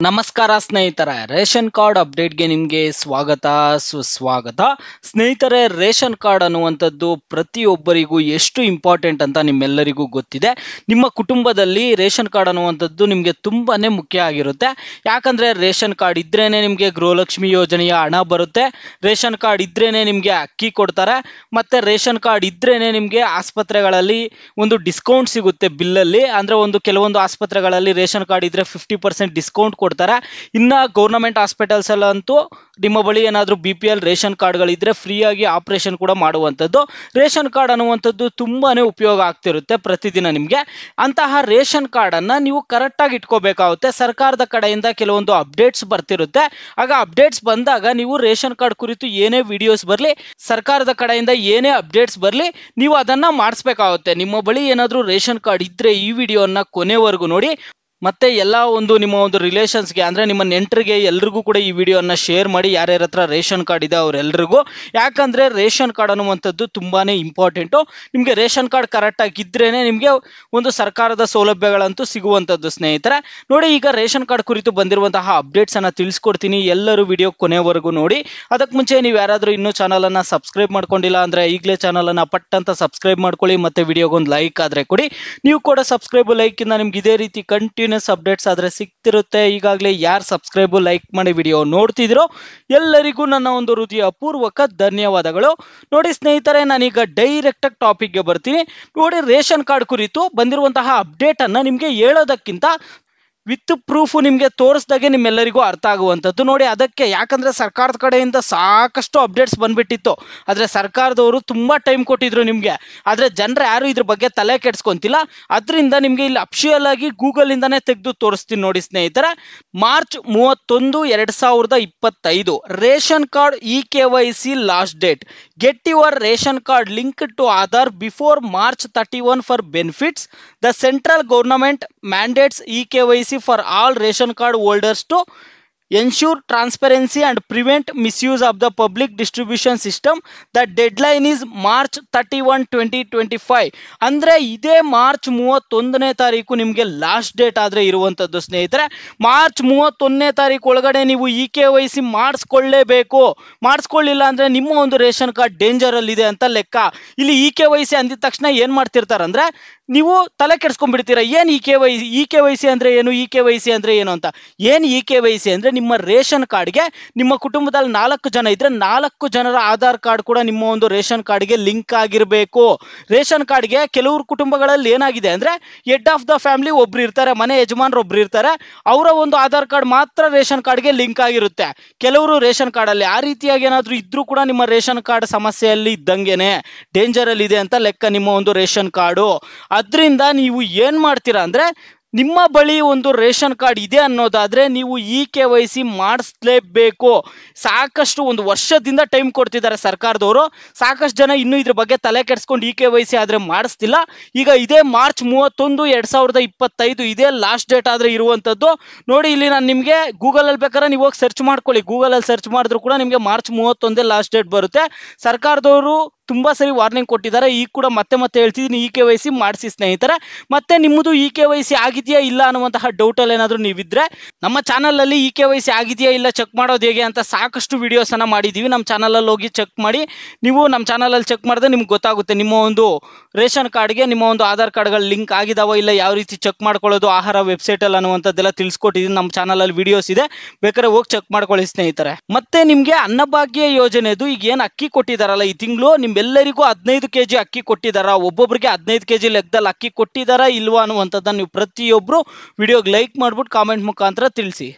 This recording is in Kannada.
ನಮಸ್ಕಾರ ಸ್ನೇಹಿತರೆ, ರೇಷನ್ ಕಾರ್ಡ್ ಅಪ್ಡೇಟ್ಗೆ ನಿಮಗೆ ಸ್ವಾಗತ ಸುಸ್ವಾಗತ. ಸ್ನೇಹಿತರೆ, ರೇಷನ್ ಕಾರ್ಡ್ ಅನ್ನುವಂಥದ್ದು ಪ್ರತಿಯೊಬ್ಬರಿಗೂ ಎಷ್ಟು ಇಂಪಾರ್ಟೆಂಟ್ ಅಂತ ನಿಮ್ಮೆಲ್ಲರಿಗೂ ಗೊತ್ತಿದೆ. ನಿಮ್ಮ ಕುಟುಂಬದಲ್ಲಿ ರೇಷನ್ ಕಾರ್ಡ್ ಅನ್ನುವಂಥದ್ದು ನಿಮಗೆ ತುಂಬಾ ಮುಖ್ಯ ಆಗಿರುತ್ತೆ. ಯಾಕಂದರೆ ರೇಷನ್ ಕಾರ್ಡ್ ಇದ್ರೇ ನಿಮಗೆ ಗೃಹಲಕ್ಷ್ಮಿ ಯೋಜನೆಯ ಹಣ ಬರುತ್ತೆ, ರೇಷನ್ ಕಾರ್ಡ್ ಇದ್ರೇ ನಿಮಗೆ ಅಕ್ಕಿ ಕೊಡ್ತಾರೆ, ಮತ್ತು ರೇಷನ್ ಕಾರ್ಡ್ ಇದ್ರೇ ನಿಮಗೆ ಆಸ್ಪತ್ರೆಗಳಲ್ಲಿ ಒಂದು ಡಿಸ್ಕೌಂಟ್ ಸಿಗುತ್ತೆ ಬಿಲ್ಲಲ್ಲಿ. ಅಂದರೆ ಕೆಲವೊಂದು ಆಸ್ಪತ್ರೆಗಳಲ್ಲಿ ರೇಷನ್ ಕಾರ್ಡ್ ಇದ್ದರೆ 50% ಡಿಸ್ಕೌಂಟ್ ಕೊಡ್ತಾರೆ. ಇನ್ನು ಗೌರ್ನಮೆಂಟ್ ಹಾಸ್ಪಿಟಲ್ಸ್ ಅಲ್ಲಂತೂ ನಿಮ್ಮ ಬಳಿ ಏನಾದರೂ BPL ರೇಷನ್ ಕಾರ್ಡ್ಗಳಿದ್ರೆ ಫ್ರೀಯಾಗಿ ಆಪರೇಷನ್ ಕೂಡ ಮಾಡುವಂಥದ್ದು. ರೇಷನ್ ಕಾರ್ಡ್ ಅನ್ನುವಂಥದ್ದು ತುಂಬಾ ಉಪಯೋಗ ಆಗ್ತಿರುತ್ತೆ ಪ್ರತಿದಿನ ನಿಮಗೆ. ಅಂತಹ ರೇಷನ್ ಕಾರ್ಡನ್ನು ನೀವು ಕರೆಕ್ಟಾಗಿ ಇಟ್ಕೋಬೇಕಾಗುತ್ತೆ. ಸರ್ಕಾರದ ಕಡೆಯಿಂದ ಕೆಲವೊಂದು ಅಪ್ಡೇಟ್ಸ್ ಬರ್ತಿರುತ್ತೆ. ಆಗ ಅಪ್ಡೇಟ್ಸ್ ಬಂದಾಗ ನೀವು ರೇಷನ್ ಕಾರ್ಡ್ ಕುರಿತು ಏನೇ ವಿಡಿಯೋಸ್ ಬರಲಿ, ಸರ್ಕಾರದ ಕಡೆಯಿಂದ ಏನೇ ಅಪ್ಡೇಟ್ಸ್ ಬರಲಿ, ನೀವು ಅದನ್ನು ಮಾಡಿಸ್ಬೇಕಾಗುತ್ತೆ. ನಿಮ್ಮ ಬಳಿ ಏನಾದರೂ ರೇಷನ್ ಕಾರ್ಡ್ ಇದ್ದರೆ ಈ ವಿಡಿಯೋನ ಕೊನೆವರೆಗೂ ನೋಡಿ. ಮತ್ತು ಎಲ್ಲ ನಿಮ್ಮ ರಿಲೇಷನ್ಸ್ಗೆ, ಅಂದರೆ ನಿಮ್ಮ ನೆಂಟರಿಗೆ ಎಲ್ರಿಗೂ ಕೂಡ ಈ ವಿಡಿಯೋನ ಶೇರ್ ಮಾಡಿ, ಯಾರ್ಯಾರ ಹತ್ರ ರೇಷನ್ ಕಾರ್ಡ್ ಇದೆ ಅವರೆಲ್ಲರಿಗೂ. ಯಾಕಂದರೆ ರೇಷನ್ ಕಾರ್ಡ್ ಅನ್ನುವಂಥದ್ದು ತುಂಬಾ ಇಂಪಾರ್ಟೆಂಟು. ನಿಮಗೆ ರೇಷನ್ ಕಾರ್ಡ್ ಕರೆಕ್ಟಾಗಿದ್ರೇ ನಿಮಗೆ ಒಂದು ಸರ್ಕಾರದ ಸೌಲಭ್ಯಗಳಂತೂ ಸಿಗುವಂಥದ್ದು. ಸ್ನೇಹಿತರೆ ನೋಡಿ, ಈಗ ರೇಷನ್ ಕಾರ್ಡ್ ಕುರಿತು ಬಂದಿರುವಂತಹ ಅಪ್ಡೇಟ್ಸನ್ನು ತಿಳಿಸ್ಕೊಡ್ತೀನಿ. ಎಲ್ಲರೂ ವಿಡಿಯೋ ಕೊನೆವರೆಗೂ ನೋಡಿ. ಅದಕ್ಕೆ ಮುಂಚೆ ನೀವು ಯಾರಾದರೂ ಇನ್ನೂ ಚಾನಲನ್ನು ಸಬ್ಸ್ಕ್ರೈಬ್ ಮಾಡ್ಕೊಂಡಿಲ್ಲ ಅಂದರೆ ಈಗಲೇ ಚಾನಲನ್ನು ಪಟ್ಟಂತ ಸಬ್ಸ್ಕ್ರೈಬ್ ಮಾಡ್ಕೊಳ್ಳಿ, ಮತ್ತು ವಿಡಿಯೋಗೊಂದು ಲೈಕ್ ಆದರೆ ಕೊಡಿ. ನೀವು ಕೂಡ ಸಬ್ಸ್ಕ್ರೈಬ್ ಲೈಕಿಂದ ನಿಮ್ಗೆ ಇದೇ ರೀತಿ ಕಂಟಿನ್ಯೂಸ್ ಅಪ್ಡೇಟ್ಸ್ ಆದರೆ ಸಿಗ್ತಿರುತ್ತೆ. ಈಗಾಗಲೇ ಯಾರು ಸಬ್ಸ್ಕ್ರೈಬ್ ಲೈಕ್ ಮಾಡಿ ವಿಡಿಯೋ ನೋಡ್ತಿದ್ದೀರೋ ಎಲ್ಲರಿಗೂ ನನ್ನ ಒಂದು ಹೃದಯಪೂರ್ವಕ ಧನ್ಯವಾದಗಳು. ನೋಡಿ ಸ್ನೇಹಿತರೆ, ನಾನೀಗ ಡೈರೆಕ್ಟಾಗಿ ಟಾಪಿಕ್ಗೆ ಬರ್ತೀನಿ. ನೋಡಿ, ರೇಷನ್ ಕಾರ್ಡ್ ಕುರಿತು ಬಂದಿರುವಂತಹ ಅಪ್ಡೇಟನ್ನು ನಿಮಗೆ ಹೇಳೋದಕ್ಕಿಂತ ವಿತ್ ಪ್ರೂಫು ನಿಮಗೆ ತೋರಿಸ್ದಾಗೆ ನಿಮ್ಮೆಲ್ಲರಿಗೂ ಅರ್ಥ ಆಗುವಂಥದ್ದು. ನೋಡಿ, ಅದಕ್ಕೆ ಯಾಕಂದರೆ ಸರ್ಕಾರದ ಕಡೆಯಿಂದ ಸಾಕಷ್ಟು ಅಪ್ಡೇಟ್ಸ್ ಬಂದುಬಿಟ್ಟಿತ್ತು. ಆದರೆ ಸರ್ಕಾರದವರು ತುಂಬ ಟೈಮ್ ಕೊಟ್ಟಿದ್ರು ನಿಮಗೆ. ಆದರೆ ಜನರು ಯಾರು ಇದ್ರ ಬಗ್ಗೆ ತಲೆ ಕೆಡಿಸ್ಕೊಂತಿಲ್ಲ. ಅದರಿಂದ ನಿಮಗೆ ಇಲ್ಲಿ ಅಫಿಷಿಯಲ್ ಆಗಿ ಗೂಗಲಿಂದನೇ ತೆಗೆದು ತೋರಿಸ್ತೀನಿ ನೋಡಿ ಸ್ನೇಹಿತರೆ. March 31, 2025 ration card EKYC last date. Get your ration card link to Aadhaar before March 31 for benefits. The central government mandates EKYC for all ration card holders to ensure transparency and prevent misuse of the public distribution system. The deadline is March 31, 2025. ಅಂದರೆ ಇದೇ ಮಾರ್ಚ್ 31ನೇ ತಾರೀಕು ನಿಮಗೆ ಲಾಸ್ಟ್ ಡೇಟ್ ಆದರೆ ಇರುವಂಥದ್ದು ಸ್ನೇಹಿತರೆ. ಮಾರ್ಚ್ 31ನೇ ತಾರೀಕು ಒಳಗಡೆ ನೀವು EKYC ಮಾಡಿಸ್ಕೊಳ್ಳೇಬೇಕು. ಮಾಡಿಸ್ಕೊಳ್ಳಿಲ್ಲ ಅಂದರೆ ನಿಮ್ಮ ಒಂದು ರೇಷನ್ ಕಾರ್ಡ್ ಡೇಂಜರಲ್ಲಿದೆ ಅಂತ ಲೆಕ್ಕ. ಇಲ್ಲಿ EKYC ಅಂದಿದ ತಕ್ಷಣ ಏನು ಮಾಡ್ತಿರ್ತಾರಂದರೆ ನೀವು ತಲೆ ಕೆಡಿಸ್ಕೊಂಡ್ಬಿಡ್ತೀರ. ಏನು EKYC ಅಂದರೆ ಏನು, EKYC ಅಂದರೆ ಏನು ಅಂತ. ಏನು EKYC ಅಂದರೆ ನಿಮ್ಮ ರೇಷನ್ ಕಾರ್ಡ್ಗೆ ನಿಮ್ಮ ಕುಟುಂಬದಲ್ಲಿ 4 ಜನ ಇದ್ದರೆ 4 ಜನರ ಆಧಾರ್ ಕಾರ್ಡ್ ಕೂಡ ನಿಮ್ಮ ಒಂದು ರೇಷನ್ ಕಾರ್ಡ್ಗೆ ಲಿಂಕ್ ಆಗಿರಬೇಕು. ರೇಷನ್ ಕಾರ್ಡ್ಗೆ ಕೆಲವರು ಕುಟುಂಬಗಳಲ್ಲಿ ಏನಾಗಿದೆ ಅಂದರೆ ಹೆಡ್ ಆಫ್ ದ ಫ್ಯಾಮಿಲಿ ಒಬ್ರು ಇರ್ತಾರೆ, ಮನೆ ಯಜಮಾನರು ಒಬ್ರು ಇರ್ತಾರೆ, ಅವರ ಒಂದು ಆಧಾರ್ ಕಾರ್ಡ್ ಮಾತ್ರ ರೇಷನ್ ಕಾರ್ಡ್ಗೆ ಲಿಂಕ್ ಆಗಿರುತ್ತೆ. ಕೆಲವರು ರೇಷನ್ ಕಾರ್ಡಲ್ಲಿ ಆ ರೀತಿಯಾಗಿ ಏನಾದರೂ ಇದ್ರೂ ಕೂಡ ನಿಮ್ಮ ರೇಷನ್ ಕಾರ್ಡ್ ಸಮಸ್ಯೆಯಲ್ಲಿ ಇದ್ದಂಗೆನೆ ಡೇಂಜರಲ್ಲಿ ಇದೆ ಅಂತ ಲೆಕ್ಕ ನಿಮ್ಮ ಒಂದು ರೇಷನ್ ಕಾರ್ಡು. ಅದರಿಂದ ನೀವು ಏನು ಮಾಡ್ತೀರಾ ಅಂದರೆ ನಿಮ್ಮ ಬಳಿ ಒಂದು ರೇಷನ್ ಕಾರ್ಡ್ ಇದೆ ಅನ್ನೋದಾದರೆ ನೀವು EKYC ಮಾಡಿಸ್ಲೇಬೇಕು. ಸಾಕಷ್ಟು ಒಂದು ವರ್ಷದಿಂದ ಟೈಮ್ ಕೊಡ್ತಿದ್ದಾರೆ ಸರ್ಕಾರದವರು. ಸಾಕಷ್ಟು ಜನ ಇನ್ನೂ ಇದ್ರ ಬಗ್ಗೆ ತಲೆ ಕೆಡಿಸ್ಕೊಂಡು EKYC ಆದರೆ ಮಾಡಿಸ್ತಿಲ್ಲ. ಈಗ ಇದೇ ಮಾರ್ಚ್ 31, 2025 ಇದೇ ಲಾಸ್ಟ್ ಡೇಟ್ ಆದರೆ ಇರುವಂಥದ್ದು. ನೋಡಿ, ಇಲ್ಲಿ ನಾನು ನಿಮಗೆ ಗೂಗಲಲ್ಲಿ ಬೇಕಾದ್ರೆ ನೀವು ಹೋಗಿ ಸರ್ಚ್ ಮಾಡ್ಕೊಳ್ಳಿ. ಗೂಗಲಲ್ಲಿ ಸರ್ಚ್ ಮಾಡಿದ್ರು ಕೂಡ ನಿಮಗೆ ಮಾರ್ಚ್ 31 ಲಾಸ್ಟ್ ಡೇಟ್ ಬರುತ್ತೆ. ಸರ್ಕಾರದವರು ತುಂಬ ಸರಿ ವಾರ್ನಿಂಗ್ ಕೊಟ್ಟಿದ್ದಾರೆ. ಈಗ ಕೂಡ ಮತ್ತೆ ಹೇಳ್ತಿದ್ದೀನಿ, EKYC ಮಾಡಿಸಿ ಸ್ನೇಹಿತರೆ. ಮತ್ತೆ ನಿಮ್ಮದು EKYC ಆಗಿದೆಯಾ ಇಲ್ಲ ಅನ್ನುವಂತಹ ಡೌಟಲ್ಲಿ ಏನಾದರೂ ನೀವಿದ್ದರೆ ನಮ್ಮ ಚಾನಲಲ್ಲಿ EKYC ಆಗಿದೆಯಾ ಇಲ್ಲ ಚೆಕ್ ಮಾಡೋದು ಹೇಗೆ ಅಂತ ಸಾಕಷ್ಟು ವಿಡಿಯೋಸನ್ನು ಮಾಡಿದ್ದೀವಿ. ನಮ್ಮ ಚಾನಲಲ್ಲಿ ಹೋಗಿ ಚೆಕ್ ಮಾಡಿ. ನೀವು ನಮ್ಮ ಚಾನಲಲ್ಲಿ ಚೆಕ್ ಮಾಡಿದ್ರೆ ನಿಮ್ಗೆ ಗೊತ್ತಾಗುತ್ತೆ ನಿಮ್ಮ ಒಂದು ರೇಷನ್ ಕಾರ್ಡ್ಗೆ ನಿಮ್ಮ ಒಂದು ಆಧಾರ್ ಕಾರ್ಡ್ಗಳು ಲಿಂಕ್ ಆಗಿದಾವೋ ಇಲ್ಲ, ಯಾವ ರೀತಿ ಚೆಕ್ ಮಾಡ್ಕೊಳ್ಳೋದು ಆಹಾರ ವೆಬ್ಸೈಟಲ್ಲಿ ಅನ್ನುವಂಥದ್ದೆಲ್ಲ ತಿಳಿಸ್ಕೊಟ್ಟಿದ್ದೀನಿ. ನಮ್ಮ ಚಾನಲಲ್ಲಿ ವಿಡಿಯೋಸ್ ಇದೆ, ಬೇಕಾದ್ರೆ ಹೋಗಿ ಚೆಕ್ ಮಾಡ್ಕೊಳ್ಳಿ ಸ್ನೇಹಿತರೆ. ಮತ್ತೆ ನಿಮಗೆ ಅನ್ನಭಾಗ್ಯ ಯೋಜನೆದು ಈಗ ಏನು ಅಕ್ಕಿ ಕೊಟ್ಟಿದ್ದಾರಲ್ಲ ಈ ತಿಂಗಳು, ನಿಮ್ಮೆಲ್ಲರಿಗೂ 15 kg ಅಕ್ಕಿ ಕೊಟ್ಟಿದ್ದಾರ, ಒಬ್ಬೊಬ್ಬರಿಗೆ 15 kg ಲೆಕ್ಕದಲ್ಲಿ ಅಕ್ಕಿ ಕೊಟ್ಟಿದ್ದಾರಾ ಇಲ್ವಾ ಅನ್ನುವಂಥದ್ದನ್ನು ನೀವು ಪ್ರತಿಯೊಬ್ಬರು ವಿಡಿಯೋಗೆ ಲೈಕ್ ಮಾಡ್ಬಿಟ್ಟು ಕಾಮೆಂಟ್ ಮುಖಾಂತರ ತಿಳಿಸಿ.